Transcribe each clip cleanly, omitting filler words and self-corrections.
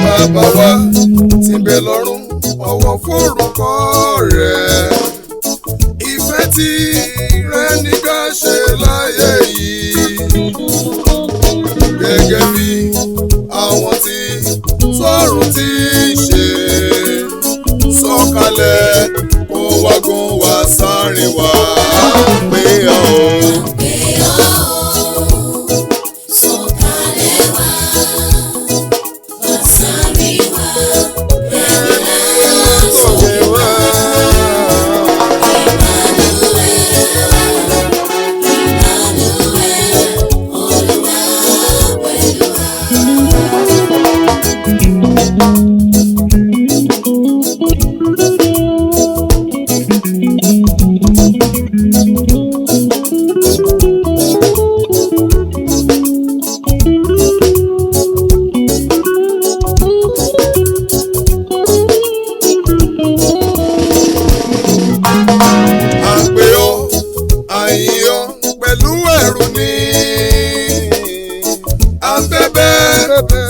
Bàbá wa tí ń bẹ lọ́run, ọ̀wọ̀ fórúkọ rẹ̀. Ìfẹ́ tí rẹ ní ká ṣe láyé yìí. Gẹ́gẹ́ bí àwọn tí sọ́run ti ṣe. Sọ̀kalẹ̀ kó wá gùn wá sáárín wa pé ọ́.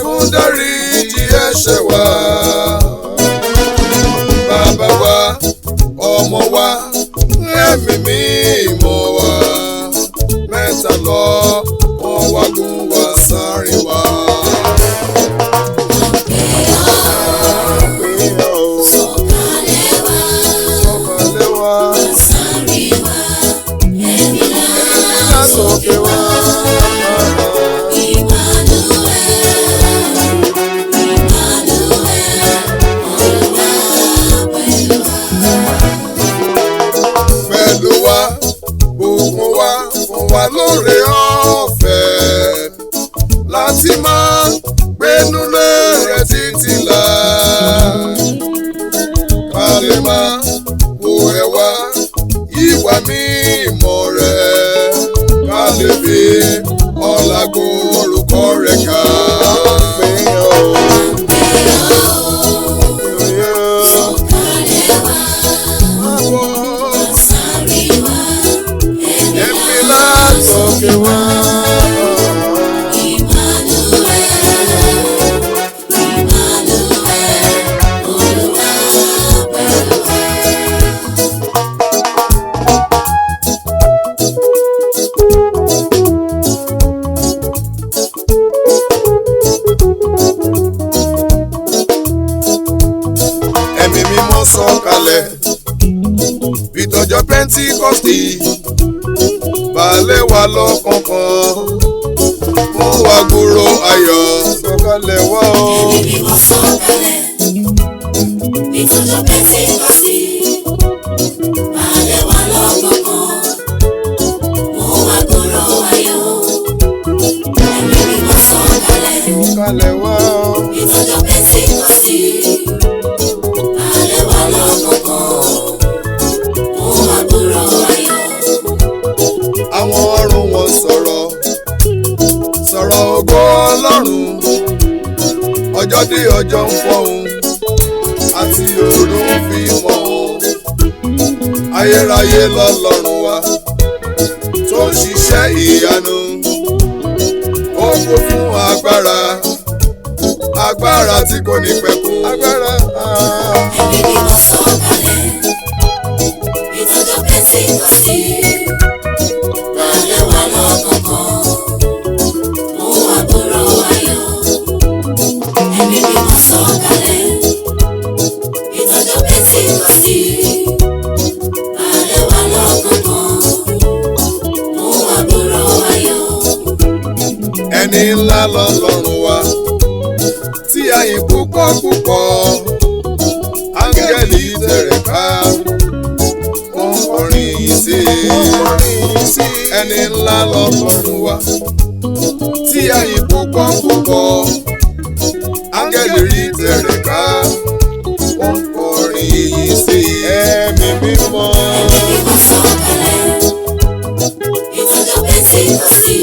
Fún dáríjì ẹ̀ṣẹ̀ wa, bàbá wa, ọmọ wa, ẹ̀mí mímọ́ wa, mẹ́ta lọ, wọ́n wá gùn wá sáárín wa. Sọ̀kalẹ̀ wá, sáárín wa, ẹ̀mí látòkè wá. Wà lóore ọ̀fẹ́ láti máa gbénú lé rẹ̀ títí là. Ká lè máa wo ẹwà ìwà mímọ́ rẹ̀. Ká lè fi ọlá orúkọ rẹ̀ ká. Sókè wá. Ẹ̀mí mímọ́ sọ̀kalẹ̀ bí tọjọ́ Pẹ́ńtíkọ́sítì. Balẹ̀ wá lọ́kọ̀ọ̀kan, mú wa gbúrò ayọ̀. Sọ̀kalẹ̀ wá o. Ẹ̀mí mímọ́ sọ̀kalẹ̀ bí tọjọ́ Pẹ́ńtíkọ́sítì. Balẹ̀ wá lọ́kọ̀ọ̀kan, mú wa gbúrò ayọ̀. Ẹ̀mí mímọ́ sọ̀kalẹ̀. Sọ̀kalẹ̀ wá o. Bí tọjọ́ Pẹ́ńtíkọ́sítì. Balẹ̀ wá lọ́kọ̀ọ̀kan, mú wa gbúrò ayọ̀. Àwọn ọ̀run wọn sọ̀rọ̀ ògo Ọlọ́run. Ọjọ́ dé ọjọ́ ń fọhùn, àti òru ń fi mọ́ wọn. Ayérayé lọ́lọ́run wa tó ń ṣiṣẹ́ ìyanu. agbára agbára tí kò ní pẹ̀kun. Agbára. Ẹ̀mí mímọ́ sọ̀kalẹ̀, ìtọ́jọ́ Pẹ́ńtíkọ́sì, balẹ̀ wá lọ́kọ̀ọ̀kan, mú àbúrò ayọ̀. Ẹ̀mí mímọ́ sọ̀kalẹ̀, ìtọ́jọ́ Pẹ́ńtíkọ́sì, balẹ̀ wá lọ́kọ̀ọ̀kan, mú àbúrò ayọ̀. Ẹni ńlá lọ́lọ́run wa tí a yìn púpọ̀ púpọ̀, áńgẹ́lì tẹ̀rẹ̀ ká wọ́n kọrin yìí sí i. Ẹni ńlá lọ́lọ́run wa tí a yìn púpọ̀ púpọ̀, áńgẹ́lì tẹ̀rẹ̀ ká wọ́n kọrin yìí sí i. Ẹ̀mí mímọ́. Ẹ̀mí mímọ́ sọ̀kalẹ̀, ìtọ́jọ́ Pẹ́ńtíkọ́sì.